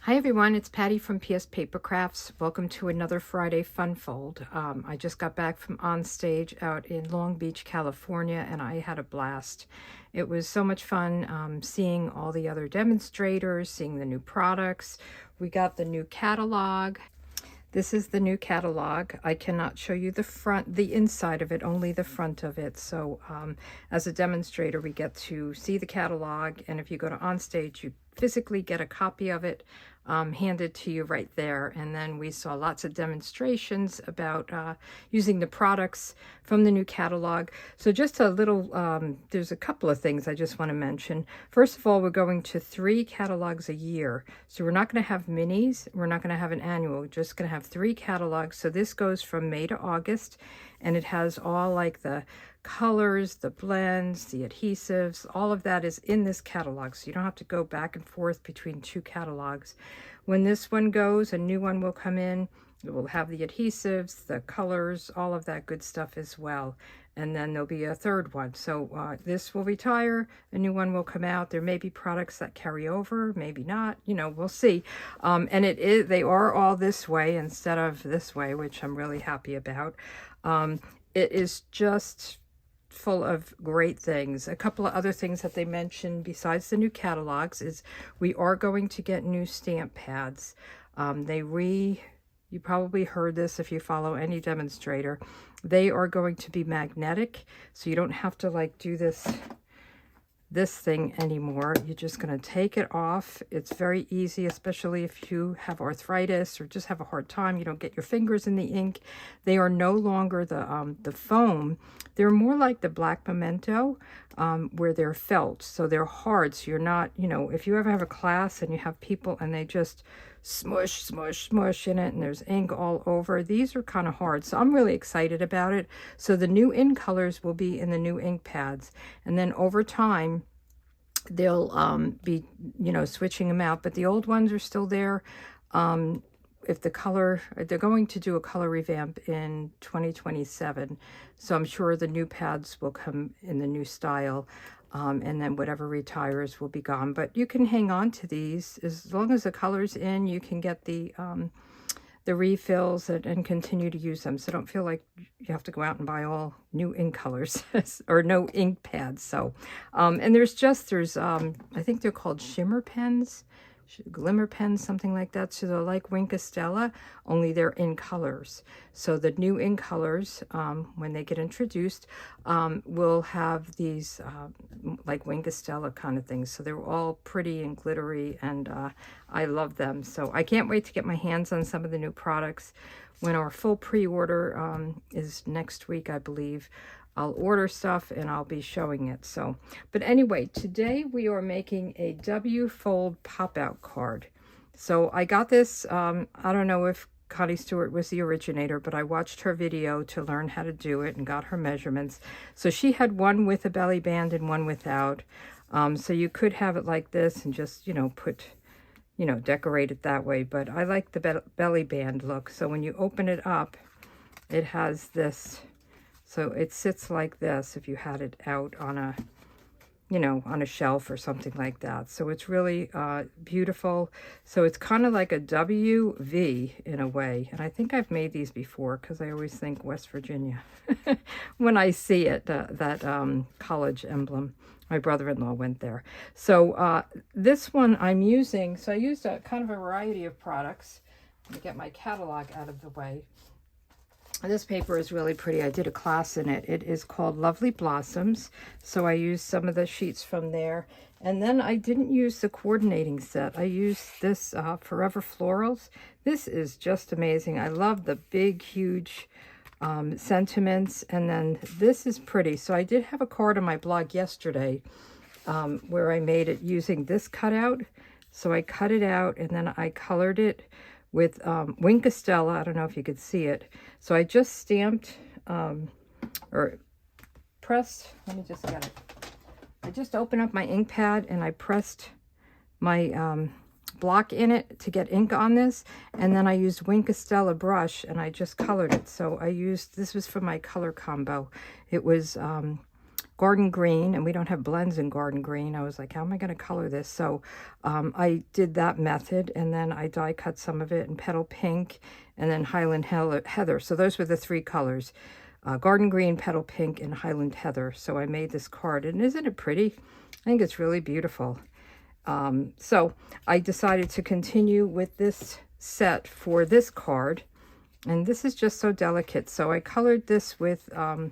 Hi everyone, it's Patty from pspapercrafts. Welcome to another Friday Fun Fold. I just got back from on stage out in Long Beach, California, and I had a blast. It was so much fun seeing all the other demonstrators, seeing the new products. We got the new catalog. This is the new catalog. I cannot show you the inside of it, only the front of it. So as a demonstrator, we get to see the catalog, and if you go to onstage, you physically get a copy of it handed to you right there. And then we saw lots of demonstrations about using the products from the new catalog. So just a little, there's a couple of things I just want to mention. First of all, we're going to 3 catalogs a year. So we're not going to have minis. We're not going to have an annual. We're just going to have 3 catalogs. So this goes from May to August, and it has all like the colors, the blends, the adhesives, all of that is in this catalog. So you don't have to go back and forth between 2 catalogs. When this one goes, a new one will come in. It will have the adhesives, the colors, all of that good stuff as well. And then there'll be a third one. So this will retire, a new one will come out. There may be products that carry over, maybe not, you know, we'll see. And they are all this way instead of this way, which I'm really happy about. It is just full of great things. A couple of other things that they mentioned besides the new catalogs is we are going to get new stamp pads. You probably heard this if you follow any demonstrator. They are going to be magnetic, so you don't have to like do this thing anymore. You're just going to take it off. It's very easy, especially if you have arthritis or just have a hard time. You don't get your fingers in the ink. They are no longer the foam. They're more like the black memento, where they're felt. So they're hard. So you're not, you know, if you ever have a class and you have people and they just smush, smush, smush in it and there's ink all over, these are kind of hard. So I'm really excited about it. So the new ink colors will be in the new ink pads. And then over time, they'll be, you know, switching them out. But the old ones are still there. If the color, they're going to do a color revamp in 2027. So I'm sure the new pads will come in the new style. And then whatever retires will be gone. But you can hang on to these as long as the color's in. You can get the refills and continue to use them. So don't feel like you have to go out and buy all new ink colors or no ink pads. So, and there's I think they're called shimmer pens, glimmer pens, something like that. So they're like Stella, only they're in colors. So the new ink colors, when they get introduced, will have these like Stella kind of things. So they're all pretty and glittery, and I love them. So I can't wait to get my hands on some of the new products. When our full pre-order is next week, I believe, I'll order stuff and I'll be showing it. So, but anyway, today we are making a W fold pop-out card. So I got this, I don't know if Connie Stewart was the originator, but I watched her video to learn how to do it and got her measurements. So she had one with a belly band and one without. So you could have it like this and just, you know, decorate it that way. But I like the belly band look. So when you open it up, it has this. So it sits like this if you had it out on a, you know, on a shelf or something like that. So it's really beautiful. So it's kind of like a WV in a way. And I think I've made these before because I always think West Virginia when I see it, that college emblem. My brother-in-law went there. So this one I'm using, so I used a kind of a variety of products. Let me get my catalog out of the way. This paper is really pretty. I did a class in it. It is called Lovely Blossoms. So I used some of the sheets from there. And then I didn't use the coordinating set. I used this Forever Florals. This is just amazing. I love the big, huge sentiments. And then this is pretty. So I did have a card on my blog yesterday where I made it using this cutout. So I cut it out and then I colored it with Stella. I don't know if you could see it. So I just stamped or pressed, let me just get it. I just opened up my ink pad and I pressed my block in it to get ink on this. And then I used Stella brush and I just colored it. So I used, this was for my color combo. It was garden green, and we don't have blends in garden green. I was like, how am I going to color this? So I did that method, and then I die cut some of it in petal pink and then Highland Heather. So those were the three colors, garden green, petal pink, and Highland Heather. So I made this card, and isn't it pretty? I think it's really beautiful. So I decided to continue with this set for this card. And this is just so delicate. So I colored this with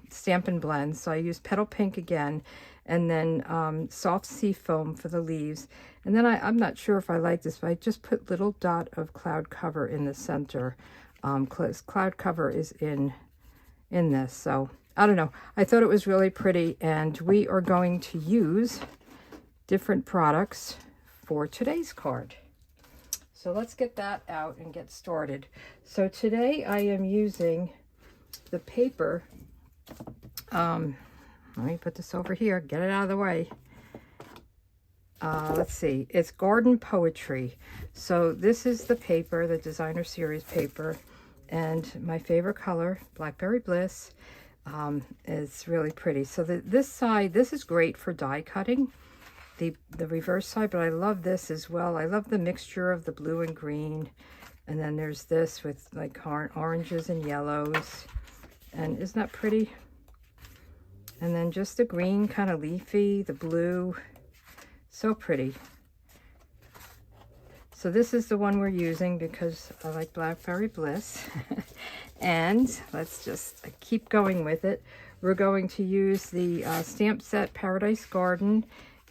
Stampin' Blends. So I used petal pink again, and then soft sea foam for the leaves. And then I'm not sure if I like this, but I just put little dot of cloud cover in the center. Cloud cover is in this. So I don't know. I thought it was really pretty, and we are going to use different products for today's card. So let's get that out and get started. So today I am using the paper. Let me put this over here, get it out of the way. Let's see, it's Garden Poetry. So this is the paper, the designer series paper, and my favorite color, Blackberry Bliss. It's really pretty. So this side, this is great for die cutting. The reverse side, but I love this as well. I love the mixture of the blue and green, and then there's this with like oranges and yellows, and isn't that pretty? And then just the green, kind of leafy, the blue, so pretty. So this is the one we're using because I like Blackberry Bliss. And let's just keep going with it. We're going to use the stamp set Paradise Garden.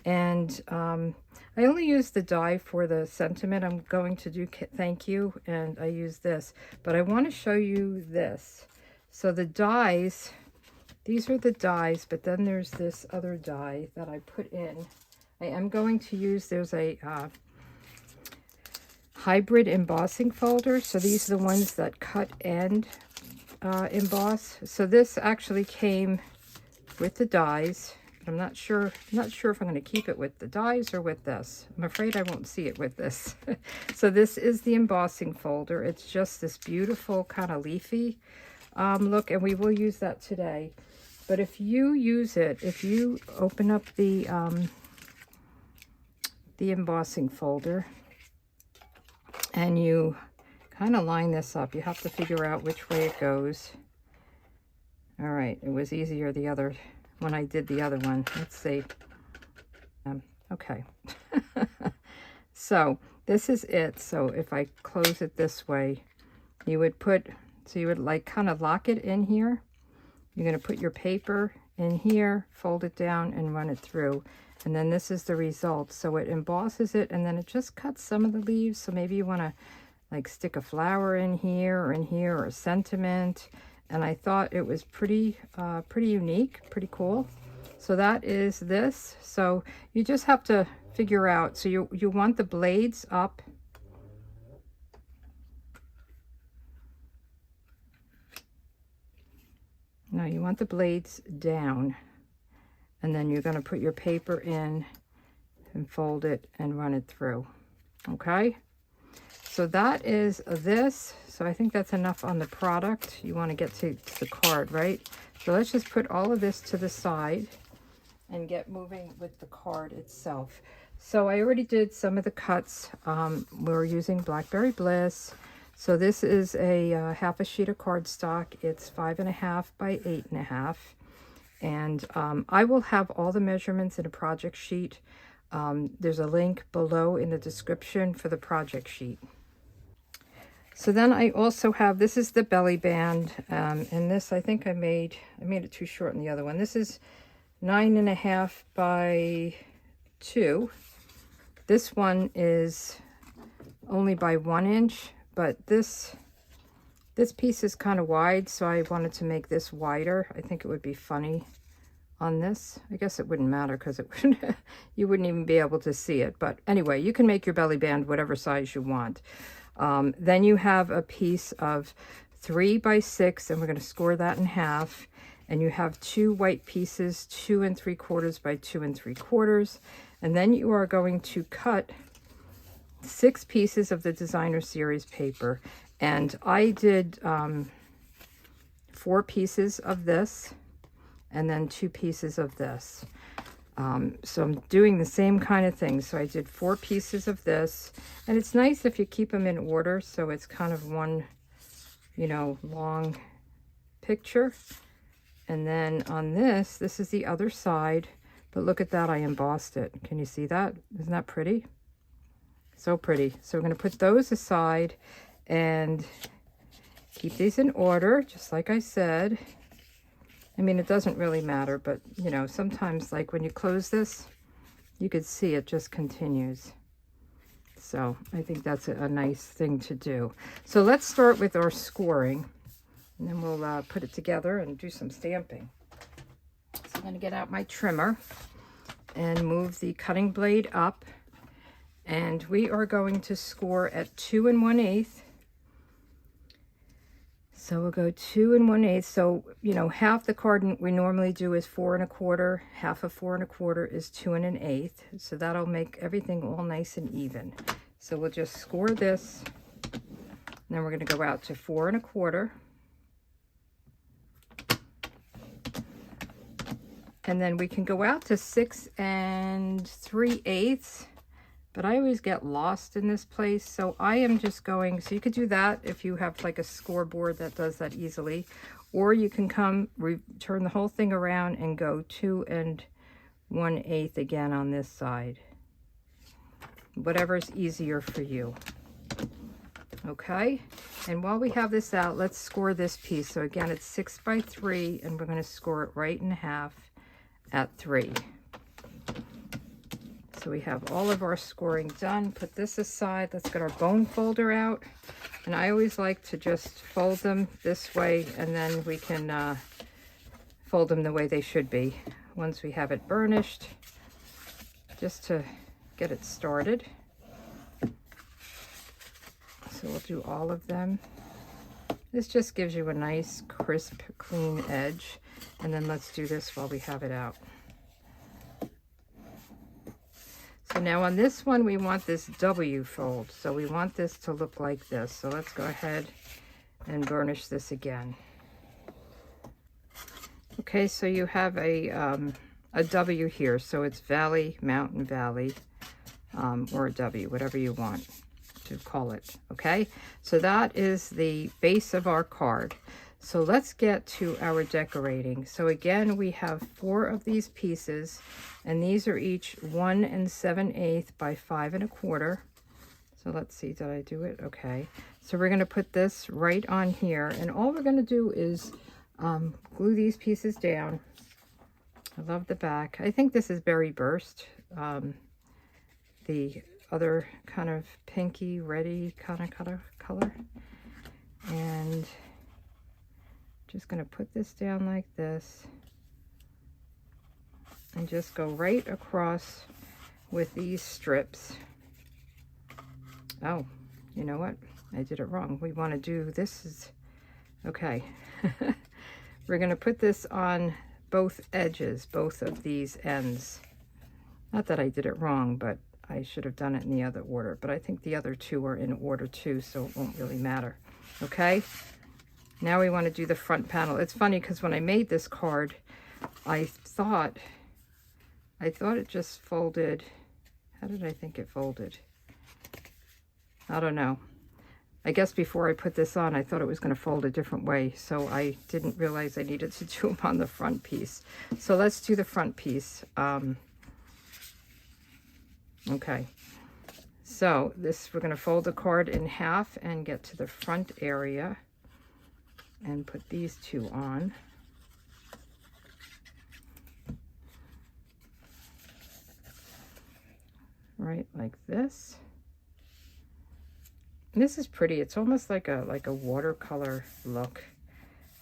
And I only use the die for the sentiment. I'm going to do thank you, and I use this. But I want to show you this. So the dies, these are the dies, but then there's this other die that I put in. I am going to use, there's a hybrid embossing folder. So these are the ones that cut and emboss. So this actually came with the dies. I'm not sure if I'm going to keep it with the dies or with this. I'm afraid I won't see it with this. So this is the embossing folder. It's just this beautiful kind of leafy look, and we will use that today. But if you use it, if you open up the embossing folder and you kind of line this up, you have to figure out which way it goes. All right, it was easier the other when I did the other one. Let's see. Okay. So this is it. So if I close it this way, you would put, so you would like kind of lock it in here. You're going to put your paper in here, fold it down, and run it through. And then this is the result. So it embosses it, and then it just cuts some of the leaves. So maybe you want to like stick a flower in here, or a sentiment. And I thought it was pretty unique, pretty cool. So that is this. So you just have to figure out. So you want the blades up. No, you want the blades down. And then you're going to put your paper in and fold it and run it through. Okay? So that is this. So I think that's enough on the product. You want to get to the card, right? So let's just put all of this to the side and get moving with the card itself. So I already did some of the cuts. We're using Blackberry Bliss. So this is a half a sheet of cardstock. It's 5.5 by 8.5. And I will have all the measurements in a project sheet. There's a link below in the description for the project sheet. So then I also have, this is the belly band, and this I think I made it too short in the other one. This is 9.5 by 2. This one is only by 1 inch, but this piece is kind of wide, so I wanted to make this wider. I think it would be funny on this. I guess it wouldn't matter because it wouldn't, you wouldn't even be able to see it. But anyway, you can make your belly band whatever size you want. Then you have a piece of 3 by 6, and we're going to score that in half. And you have 2 white pieces, 2 3/4 by 2 3/4. And then you are going to cut 6 pieces of the designer series paper. And I did 4 pieces of this. and then 2 pieces of this. So I'm doing the same kind of thing. So I did 4 pieces of this, and it's nice if you keep them in order, so it's kind of one, you know, long picture. And then on this is the other side, but look at that, I embossed it. Can you see that? Isn't that pretty? So pretty. So we're going to put those aside and keep these in order, just like I said. I mean, it doesn't really matter, but, you know, sometimes, like, when you close this, you could see it just continues. So I think that's a nice thing to do. So let's start with our scoring, and then we'll put it together and do some stamping. So I'm going to get out my trimmer and move the cutting blade up, and we are going to score at 2 1/8. So we'll go 2 1/8. So, you know, half the card we normally do is 4 1/4. Half of 4 1/4 is 2 1/8. So that'll make everything all nice and even. So we'll just score this. And then we're going to go out to 4 1/4. And then we can go out to 6 3/8. But I always get lost in this place, so I am just going, so you could do that if you have like a scoreboard that does that easily, or you can turn the whole thing around and go 2 1/8 again on this side. Whatever's easier for you. Okay, and while we have this out, let's score this piece. So again, it's 6 by 3, and we're going to score it right in half at 3. So we have all of our scoring done. Put this aside. Let's get our bone folder out. And I always like to just fold them this way, and then we can fold them the way they should be once we have it burnished, just to get it started. So we'll do all of them. This just gives you a nice, crisp, clean edge. And then let's do this while we have it out. So now on this one, we want this W fold. So we want this to look like this. So let's go ahead and burnish this again. Okay, so you have a W here. So it's valley, mountain, valley, or a W, whatever you want to call it. Okay, so that is the base of our card. So let's get to our decorating. So again, we have 4 of these pieces, and these are each 1 7/8 by 5 1/4. So let's see, did I do it? Okay. So we're going to put this right on here, and all we're going to do is glue these pieces down. I love the back. I think this is Berry Burst, the other kind of pinky, reddy kind of color. And just going to put this down like this and just go right across with these strips. Oh, you know what? I did it wrong. We want to do this is okay. We're going to put this on both edges, both of these ends. Not that I did it wrong, but I should have done it in the other order. But I think the other 2 are in order too, so it won't really matter. Okay? Now we want to do the front panel. It's funny because when I made this card, I thought it just folded. How did I think it folded? I don't know. I guess before I put this on, I thought it was going to fold a different way, so I didn't realize I needed to do them on the front piece. So let's do the front piece. Okay. So we're going to fold the card in half and get to the front area and put these 2 on. Right, like this. And this is pretty. It's almost like a watercolor look,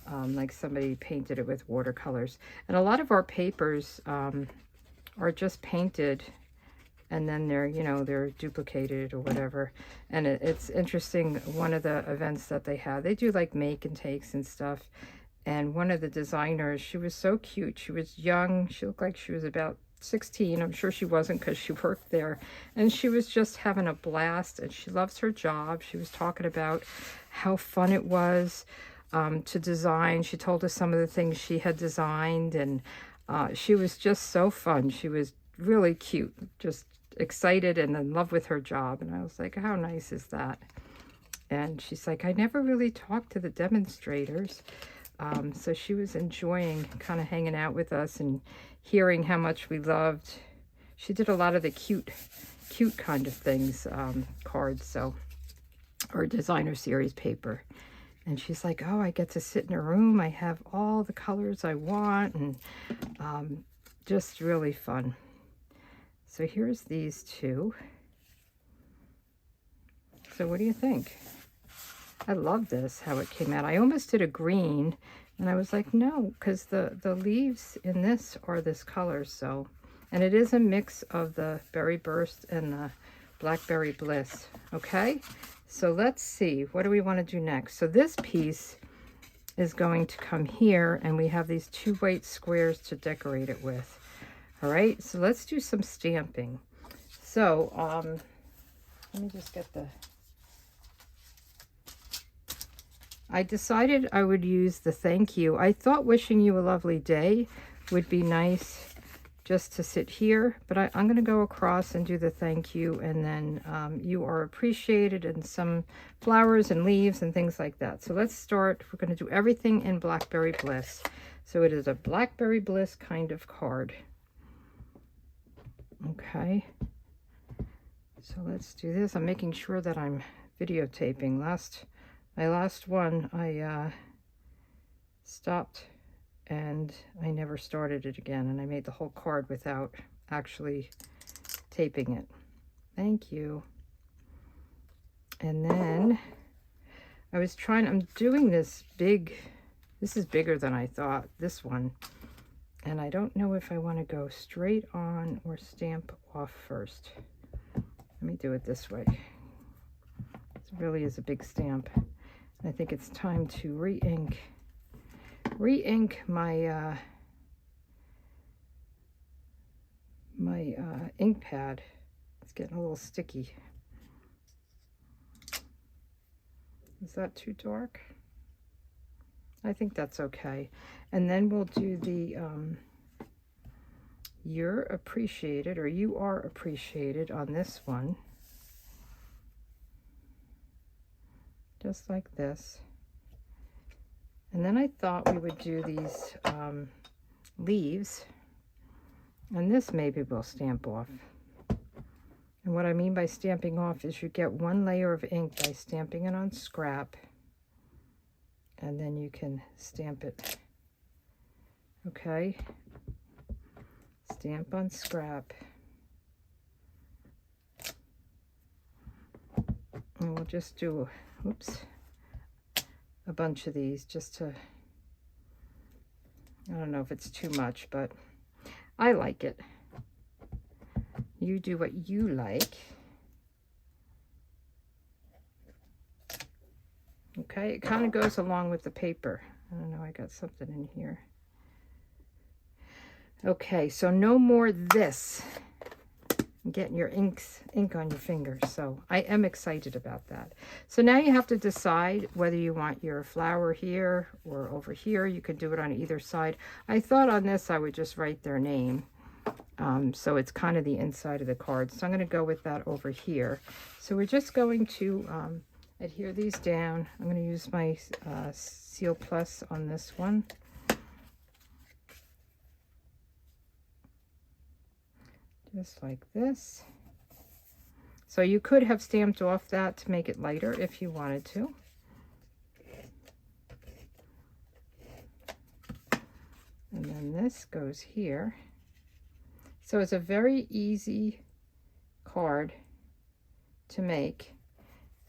like somebody painted it with watercolors. And a lot of our papers are just painted, and then they're duplicated or whatever. And it's interesting, one of the events that they have, they do like make and takes and stuff. And one of the designers, she was so cute. She was young. She looked like she was about 16. I'm sure she wasn't because she worked there. And she was just having a blast, and she loves her job. She was talking about how fun it was. to design. She told us some of the things she had designed, and she was just so fun. She was really cute, just excited and in love with her job. And I was like, how nice is that? And she's like, I never really talked to the demonstrators. So she was enjoying kind of hanging out with us and hearing how much we loved. She did a lot of the cute kind of things, cards, so, or designer series paper. And she's like, oh, I get to sit in a room. I have all the colors I want, and just really fun. So here's these two. So what do you think? I love this, how it came out. I almost did a green, and I was like, no, because the leaves in this are this color, so. And it is a mix of the Berry Burst and the Blackberry Bliss, okay? So let's see, what do we want to do next? So this piece is going to come here, and we have these 2 white squares to decorate it with. All right, so let's do some stamping. So let me just get the... I decided I would use the thank you. I thought wishing you a lovely day would be nice just to sit here, but I'm going to go across and do the thank you, and then you are appreciated, and some flowers and leaves and things like that. So let's start. We're going to do everything in Blackberry Bliss. So it is a Blackberry Bliss kind of card. Okay. So let's do this. I'm making sure that I'm videotaping. My last one, I stopped and I never started it again, and I made the whole card without actually taping it. Thank you. And then I'm doing this big, this is bigger than I thought, this one. And I don't know if I want to go straight on or stamp off first. Let me do it this way. This really is a big stamp. I think it's time to re-ink my ink pad. It's getting a little sticky. Is that too dark? I think that's okay. And then we'll do the you're appreciated, or you are appreciated, on this one. Just like this. And then I thought we would do these leaves, and this maybe we'll stamp off. And what I mean by stamping off is you get 1 layer of ink by stamping it on scrap, and then you can stamp it. Okay? Stamp on scrap. And we'll just do, oops, a bunch of these just to, I don't know if it's too much, but I like it. You do what you like. Okay, it kind of goes along with the paper. I don't know, I got something in here. Okay, so no more this. Getting your ink on your fingers, so I am excited about that. So now you have to decide whether you want your flower here or over here. You could do it on either side. I thought on this I would just write their name, so it's kind of the inside of the card. So I'm going to go with that over here. So we're just going to adhere these down. I'm going to use my Seal Plus on this one. Just like this. So you could have stamped off that to make it lighter if you wanted to. And then this goes here. So it's a very easy card to make.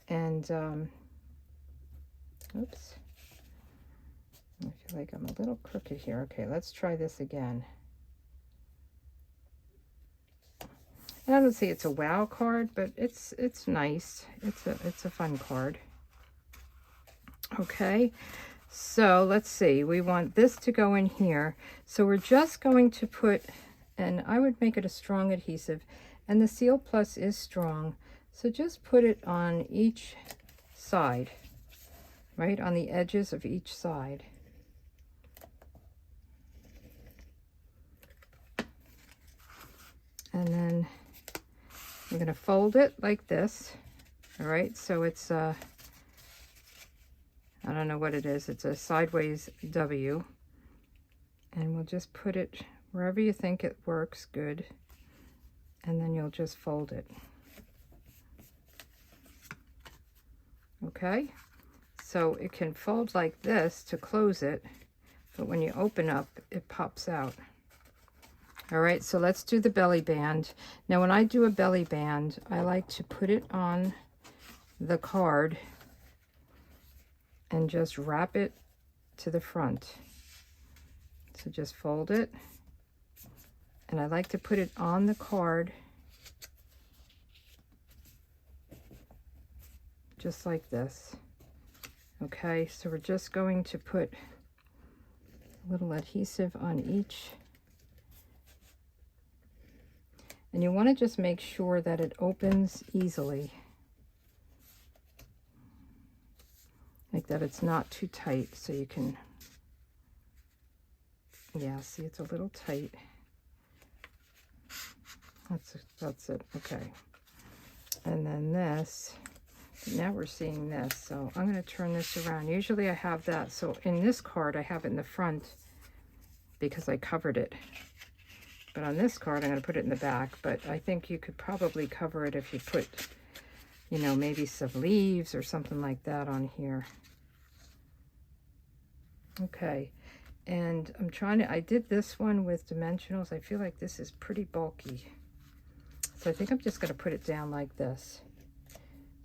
And, oops. I feel like I'm a little crooked here. Okay, let's try this again. I don't say it's a wow card, but it's nice. It's a fun card. Okay, so let's see. We want this to go in here. So we're just going to put, and I would make it a strong adhesive, and the Seal Plus is strong. So just put it on each side, right on the edges of each side. And then I'm going to fold it like this. All right, so it's I don't know what it is. It's a sideways W. And we'll just put it wherever you think it works good. And then you'll just fold it. Okay, so it can fold like this to close it, but when you open up, it pops out. All right, so let's do the belly band. Now, when I do a belly band, I like to put it on the card and just wrap it to the front. So just fold it, and I like to put it on the card just like this. Okay, so we're just going to put a little adhesive on each. And you want to just make sure that it opens easily. Like that it's not too tight, so you can, yeah, see it's a little tight. That's it, okay. And then this, now we're seeing this, so I'm going to turn this around. Usually I have that, so in this card I have it in the front because I covered it. But on this card, I'm going to put it in the back. But I think you could probably cover it if you put, you know, maybe some leaves or something like that on here. Okay. And I'm trying to, I did this one with dimensionals. I feel like this is pretty bulky. So I think I'm just going to put it down like this.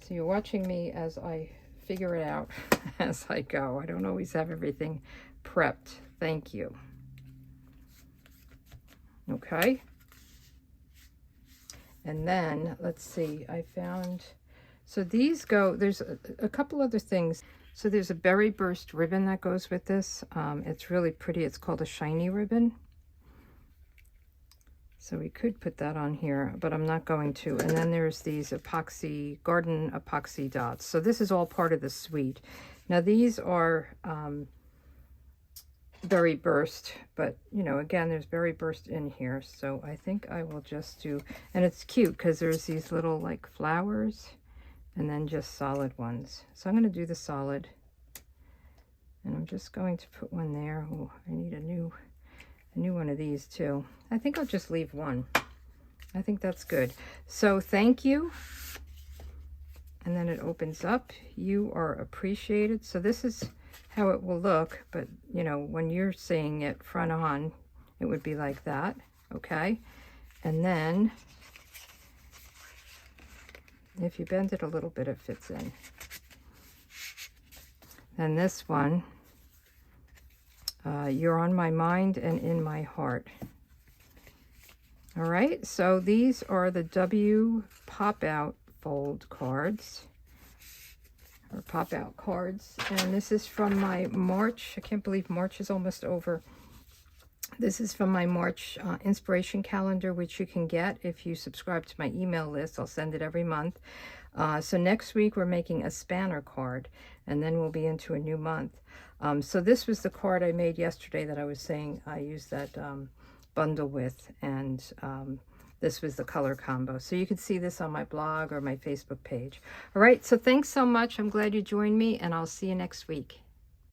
So you're watching me as I figure it out as I go. I don't always have everything prepped. Thank you. Okay, and then let's see, I found, so these go, there's a couple other things. So there's a berry burst ribbon that goes with this. It's really pretty. It's called a shiny ribbon. So we could put that on here, but I'm not going to. And then there's these epoxy, garden epoxy dots. So this is all part of the suite. Now these are berry burst, but you know, again, there's berry burst in here, so I think I will just do, and it's cute because there's these little like flowers and then just solid ones. So I'm going to do the solid, and I'm just going to put one there. Oh, I need a new one of these too. I think I'll just leave one. I think that's good. So thank you. And then it opens up. You are appreciated. So this is how it will look, but you know, when you're seeing it front on, it would be like that. Okay, and then if you bend it a little bit, it fits in. And this one, you're on my mind and in my heart. All right, so these are the W pop out fold cards, or pop out cards, and this is from my March. I can't believe March is almost over. This is from my March inspiration calendar, which you can get if you subscribe to my email list. I'll send it every month. So next week we're making a spanner card, and then we'll be into a new month. So this was the card I made yesterday that I was saying I used that bundle with, and this was the color combo. So you can see this on my blog or my Facebook page. All right, so thanks so much. I'm glad you joined me, and I'll see you next week.